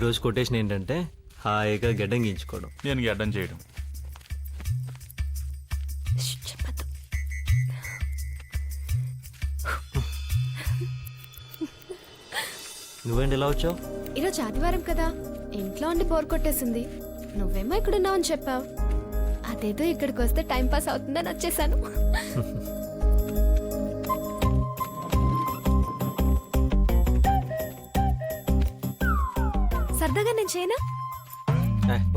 రోజు కొటేషన్ ఏంటంటే హాయిగా గడ్డం గీయించుకోవడం. నేను గడ్డం చేయడం. చెప్పద్దు. నువ్వేంటి ఇలా వచ్చావు? ఈరోజు ఆదివారం కదా, ఇంట్లో ఉండి బోర్ కొట్టేసింది. నువ్వేమో ఇక్కడున్నావు అని చెప్పావు. అదేదో ఇక్కడికి వస్తే టైం పాస్ అవుతుందని వచ్చేసాను. సరదాగా నేను చేయనా?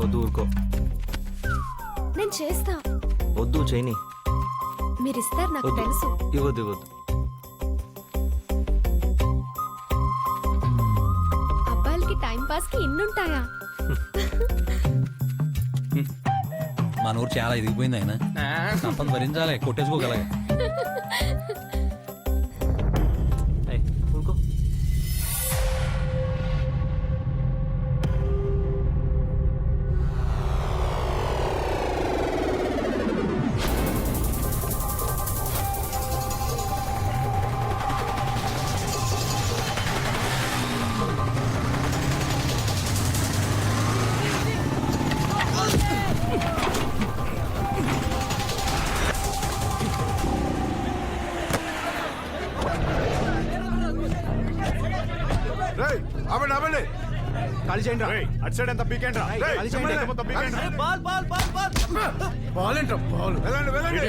వద్దు, ఊరుకో. నేను చేస్తా. వద్దు, చేయని. మీరు ఇస్తారు, నాకు వద్దు. తెలుసు. ఇవ్వద్దు ఇవ్వద్దు. అబ్బాయిలకి టైం పాస్ కి ఇన్నుంటాయా? మన ఊరు చాలా ఎదిగిపోయింది. ఆయన సంపద భరించాలి, కొట్టేసుకోగలగా. ఊరుకో. ఖాళీ చేయండి. అటు సైడ్ ఎంత పీకేంట్రా? ఖాళీ చేయండి. బాల్ ఏంట్రా? బాల్ వెళ్ళండి వెళ్ళండి.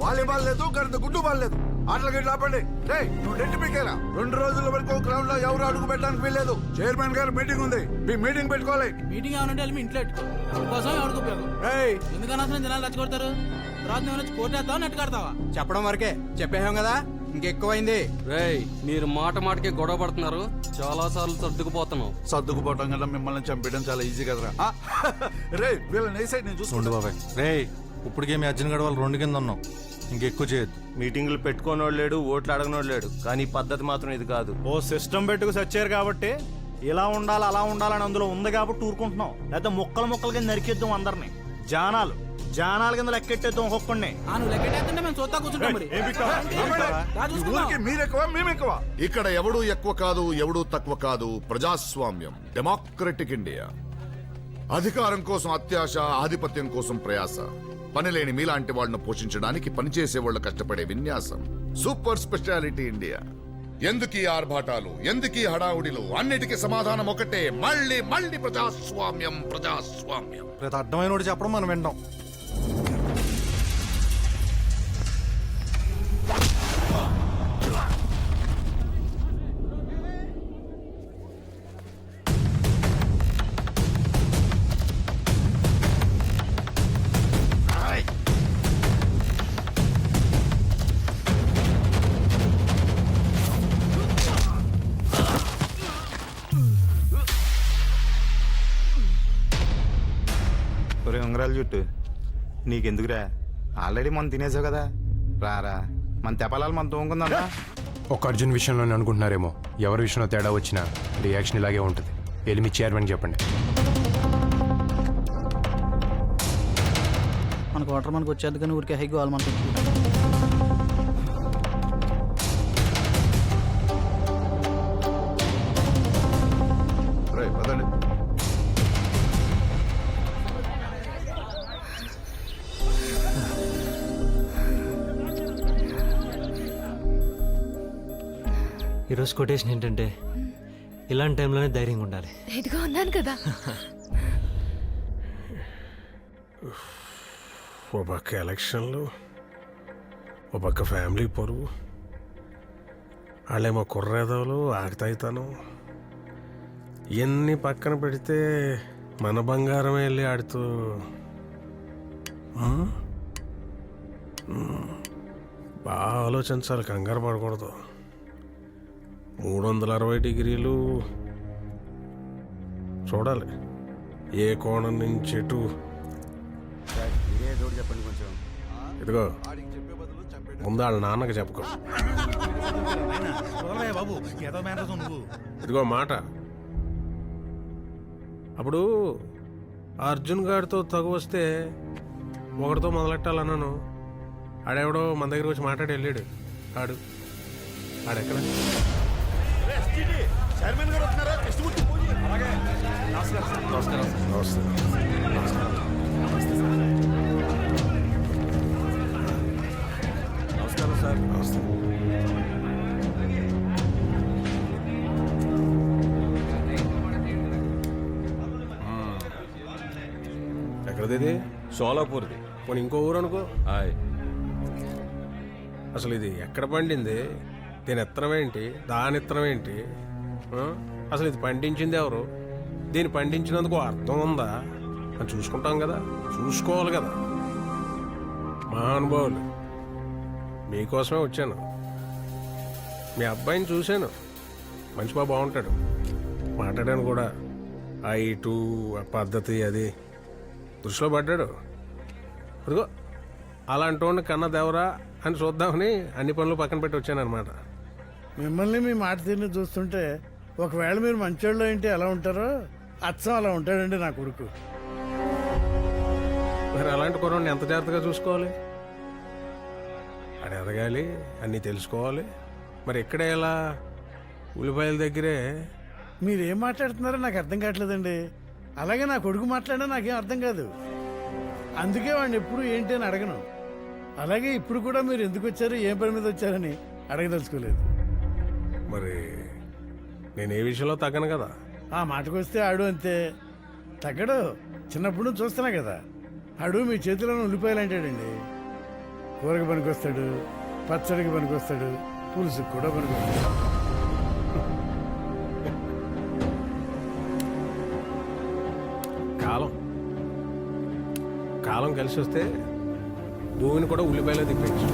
వాలీబాల్ లేదు, గుడ్డు బాల్ లేదు. ఆటలు గిట్లు ఆపండి. నువ్వు నెట్టి పీకేరా. 2 రోజుల వరకు గ్రౌండ్ లో ఎవరు అడుగు పెట్టడానికి వీల్లేదు. చైర్మన్ గారు మీటింగ్ ఉంది, మీ మీటింగ్ పెట్టుకోవాలి. మీటింగ్ ఏమనంటే మీ ఇంట్లో కోసం ఎవరికి ఎందుకన్నా అసలు జనాలు రచ్చగొడతారు? తర్వాత నువ్వు కోటేస్తావా నెట్ కడతావా? చెప్పడం వరకే చెప్పేహాం కదా, ఇంకెక్కువైంది. రేయ్, మీరు మాటకి గొడవ పడుతున్నారు. చాలా సార్లు సర్దుకుపోతున్నావు. సర్దుకుపోవటం కన్నా మిమ్మల్ని చంపేయడం చాలా ఈజీ కదరా. రే వీళ్ళని ఏ సైడ్ నేను చూసుకోండి బాబాయ్. రే, ఇప్పటికే మీ అర్జున్ గడవలు 2 కింద ఉన్నాం. ఇంకెక్కువ చేయొద్దు. మీటింగ్లు పెట్టుకోనోడు లేడు, ఓట్లు అడగనోడు లేడు. కానీ ఈ పద్ధతి మాత్రం ఇది కాదు. ఓ సిస్టమ్ పెట్టుకు సచ్చారు కాబట్టి ఇలా ఉండాలి అలా ఉండాలని అందులో ఉంది కాబట్టి ఊరుకుంటున్నాం. లేకపోతే ముక్కలు కింద నరికేద్దాం అందరినీ. జానాల కింద లెక్కెట్టేద్దాం ఒక్కొక్కడిని. నువ్వు లెక్కెట్టేస్తుంటే మేము చూస్తా కూర్చుంటాం. మరి మీరెక్కువ మేమెక్కువ. ఇక్కడ ఎవడు ఎక్కువ కాదు, ఎవడు తక్కువ కాదు. ప్రజాస్వామ్యం, డెమోక్రటిక్ ఇండియా. అధికారం కోసం అత్యాశ, ఆధిపత్యం కోసం ప్రయాస. పనిలేని మీలాంటి వాళ్ళను పోషించడానికి పనిచేసే వాళ్ళు కష్టపడే విన్యాసం. Super speciality India. ఎందుకీ ఆర్భాటాలు, ఎందుకీ హడావుడిలు? అన్నిటికీ సమాధానం ఒకటే, మళ్ళీ మళ్ళీ ప్రజాస్వామ్యం, ప్రజాస్వామ్యం. ప్రతి అర్థమైన చెప్పడం మనం వింటాం. ఉంగరాలు చుట్టూ నీకెందుకురా? ఆల్రెడీ మనం తినేసావు కదా, రారా మన తెపలాలు మనం తోముకుందా. ఒక అర్జున్ విషయంలోనే అనుకుంటున్నారేమో. ఎవరి విషయంలో తేడా వచ్చినా రియాక్షన్ ఇలాగే ఉంటుంది. వెళ్ళి మీ చైర్మన్ చెప్పండి. మనకు వాటర్ మనకు వచ్చేది కానీ ఊరికే హైకి వాళ్ళు మనకు. ఈరోజు కొటేషన్ ఏంటంటే ఇలాంటి టైంలోనే ధైర్యంగా ఉండాలి. ఇదిగో ఉన్నాను కదా. ఓ పక్క ఎలక్షన్లు, ఓ పక్క ఫ్యామిలీ పరువు, వాళ్ళేమో కుర్రేదవులు, ఆడతాయితాను. ఇవన్నీ పక్కన పెడితే మన బంగారం వెళ్ళి ఆడుతూ బాగా ఆలోచించాలి, కంగారు పడకూడదు. 360 డిగ్రీలు చూడాలి, ఏ కోణం నుంచి ఎటు. చెప్పండి కొంచెం. ఇదిగో ముందు వాళ్ళ నాన్నకి చెప్పుకో. ఇదిగో మాట. అప్పుడు అర్జున్ గారితో తగు వస్తే ఒకటితో మొదలెట్టాలన్నాను. ఆడెవడో మన దగ్గర వచ్చి మాట్లాడి వెళ్ళాడు. ఆడెక్కడ చైర్మన్ గారు వస్తున్నారా? కృష్ణమూర్తి పూజ. అలాగే. నమస్కారం సార్. నమస్కారం సార్. నమస్తే నమస్కారం సార్. నమస్తే ఎక్కడది? సోలాపూర్ది. పోనీ ఇంకో ఊరు అనుకో. హాయ్. అసలు ఇది ఎక్కడ పండింది? దీని ఇత్తనం ఏంటి? దాని ఇత్తనం ఏంటి? ఆ? అసలు ఇది పండించింది ఎవరు? దీన్ని పండించినందుకు అర్థం ఉందా అని చూసుకుంటాం కదా, చూసుకోవాలి కదా. మహానుభావులు, మీకోసమే వచ్చాను. మీ అబ్బాయిని చూశాను, మంచి బాగా బాగుంటాడు, మాట్లాడాను కూడా. ఆ ఇటు ఆ పద్ధతి అది దృష్టిలో పడ్డాడు. అదిగో అలాంటి వాడిని కన్న దేవరా అని చూద్దామని అన్ని పనులు పక్కన పెట్టి వచ్చానమాట. మిమ్మల్ని మీ మాట తీరుని చూస్తుంటే ఒకవేళ మీరు మంచోళ్ళు ఏంటి ఎలా ఉంటారో అచ్చం అలా ఉంటాడండి నా కొడుకు. మరి అలాంటి కుర్రాడిని ఎంత జాగ్రత్తగా చూసుకోవాలి? ఆడ ఎదగాలి, అన్నీ తెలుసుకోవాలి. మరి ఇక్కడే ఎలా? ఉల్లిపాయల దగ్గరే. మీరేం మాట్లాడుతున్నారో నాకు అర్థం కావట్లేదండి. అలాగే నా కొడుకు మాట్లాడినా నాకేం అర్థం కాదు. అందుకే వాడిని ఎప్పుడు ఏంటి అని అడగను. అలాగే ఇప్పుడు కూడా మీరు ఎందుకు వచ్చారు, ఏం పని మీద వచ్చారని అడగదలుచుకోలేదు. మరి నేను ఏ విషయంలో తగ్గను కదా. ఆ మాటకు వస్తే ఆడు అంతే తగ్గడు. చిన్నప్పుడు నుంచి చూస్తున్నా కదా, ఆడు మీ చేతిలోనే ఉల్లిపాయలు అంటాడండి. కూరకి పనికొస్తాడు, పచ్చడికి పనికొస్తాడు, పులుసుకి కూడా పనికొస్తాడు. కాలం కాలం కలిసి వస్తే భూమిని కూడా ఉల్లిపాయలో తిప్పచ్చు.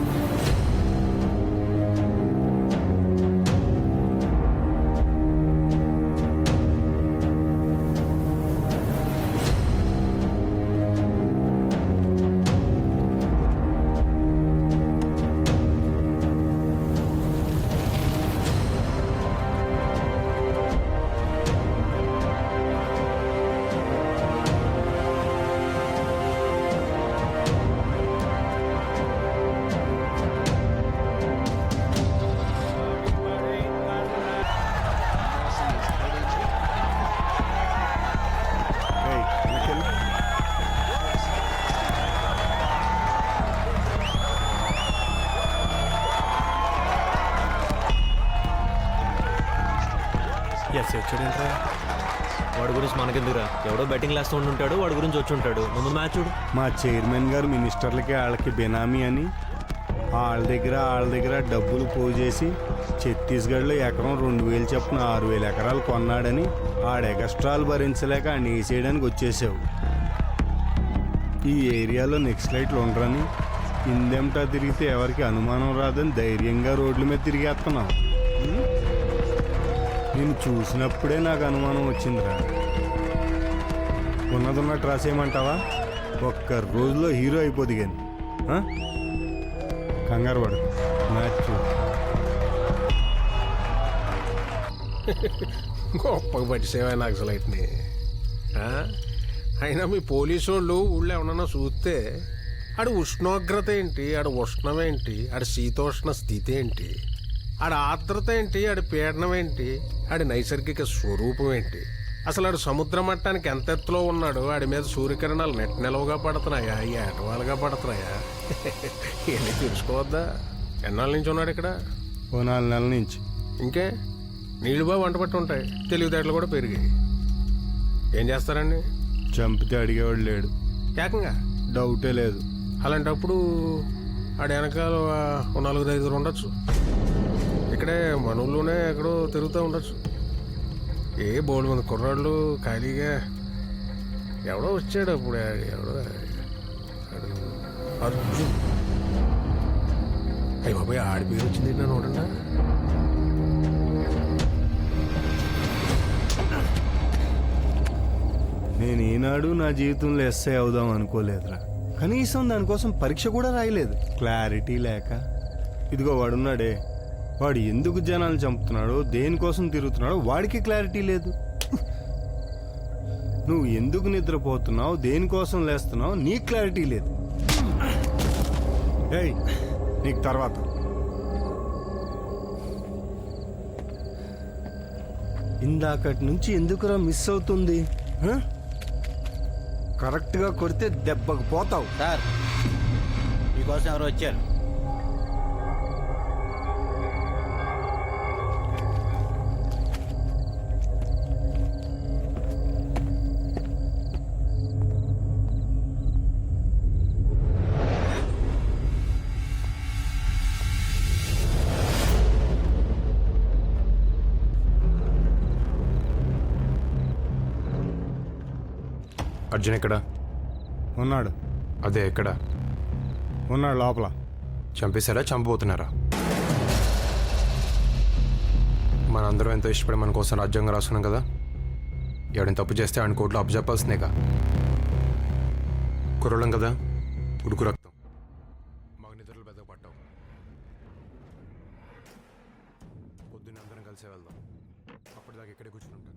వాడి గురించి మనకెందుకురా? ఎవడో బెట్టింగ్ వేస్తూ ఉంటుంటాడు, వాడి గురించి వచ్చి ఉంటాడు. ముందు మ్యాచ్ చూడు. మా చైర్మన్ గారు మినిస్టర్లకి వాళ్ళకి బెనామీ అని వాళ్ళ దగ్గర డబ్బులు పోజేసి ఛత్తీస్గఢ్లో ఎకరం 2000 చొప్పున 6000 ఎకరాలు కొన్నాడని ఆడ ఎగస్ట్రాలు భరించలేక ఆయన వేసేయడానికి వచ్చేసావు. ఈ ఏరియాలో నెక్స్ట్ లైట్లు ఉండరని ఇందెంటా తిరిగితే ఎవరికి అనుమానం రాదని ధైర్యంగా రోడ్ల మీద తిరిగేస్తున్నావు. నేను చూసినప్పుడే నాకు అనుమానం వచ్చిందిరా. ఉన్నదున్నట్టు రాసేయమంటావా? ఒక్క రోజులో హీరో అయిపోద్ది కానీ కంగారు పడు. మ్యాచ్ చూడు. గొప్పగా పట్టిసేవా నాకు అసలు. అయినా మీ పోలీసు వాళ్ళు ఊళ్ళో ఏమన్నా చూస్తే ఆడ ఉష్ణోగ్రత ఏంటి, ఆడ ఉష్ణం ఏంటి, ఆడ శీతోష్ణ స్థితి ఏంటి, ఆడ ఆర్ద్రత ఏంటి, ఆడ పీడనం ఏంటి, ఆడి నైసర్గిక స్వరూపం ఏంటి, అసలు ఆడు సముద్ర మట్టానికి ఎంత ఎత్తులో ఉన్నాడు, ఆడి మీద సూర్యకిరణాలు నెట్ నిలవగా పడుతున్నాయా, ఏటవాలుగా పడుతున్నాయా, ఇవన్నీ తెలుసుకోవద్దా? ఎన్నాళ్ళ నుంచి ఉన్నాడు ఇక్కడ? ఓ 4 నెలల నుంచి. ఇంకే నీళ్ళు బాగా వంట పట్టి ఉంటాయి, తెలివితేటలు కూడా పెరిగాయి. ఏం చేస్తారండి? చంపితే అడిగేవాడు లేడు. ఏకంగా డౌటే లేదు. అలాంటప్పుడు ఆడ వెనకాల 4-5 ఉండొచ్చు. ఇక్కడే మన ఊళ్ళోనే ఎక్కడో తిరుగుతూ ఉండొచ్చు. ఏ బోల్డ్ మంది కుర్రాళ్ళు ఖాళీగా. ఎవడో వచ్చాడు అప్పుడు, ఎవడో అర్జున్. అయ్యి బాబాయ్, ఆడి పేరు వచ్చింది ఏంటో చూడండి. నేను ఈనాడు నా జీవితంలో ఎస్ఐ అవుదాం అనుకోలేదురా. కనీసం దానికోసం పరీక్ష కూడా రాయలేదు. క్లారిటీ లేక. ఇదిగో వాడున్నాడే, వాడు ఎందుకు జనాలు చంపుతున్నాడో, దేనికోసం తిరుగుతున్నాడో వాడికి క్లారిటీ లేదు. నువ్వు ఎందుకు నిద్రపోతున్నావు, దేనికోసం లేస్తున్నావు, నీకు క్లారిటీ లేదు. ఏయ్, నీకు తర్వాత ఇందాకటి నుంచి ఎందుకురా మిస్ అవుతుంది హ? కరెక్ట్గా కొడితే దెబ్బకు పోతావు. సార్ మీకోసం ఎవరు వచ్చారు? అర్జున్ ఎక్కడ? ఉన్నాడు అదే ఎక్కడ? ఉన్నాడు లోపల. చంపేశారా చంపబోతున్నారా? మనందరం ఎంతో ఇష్టపడి మన కోసం రాజ్యాంగం రాసుకున్నాం కదా, ఎవడైనా తప్పు చేస్తే ఆయన కోర్టులో అప్పచెప్పాల్సిందేగా. కుర్రోళ్ళం కదా, ఉడుకు రక్తం, మాకు నిద్రలు పెద్దగా పట్టావు. పొద్దున్న అందరం కలిసే వెళ్దాం, అప్పటిదాకా ఇక్కడే కూర్చుని ఉంటాం.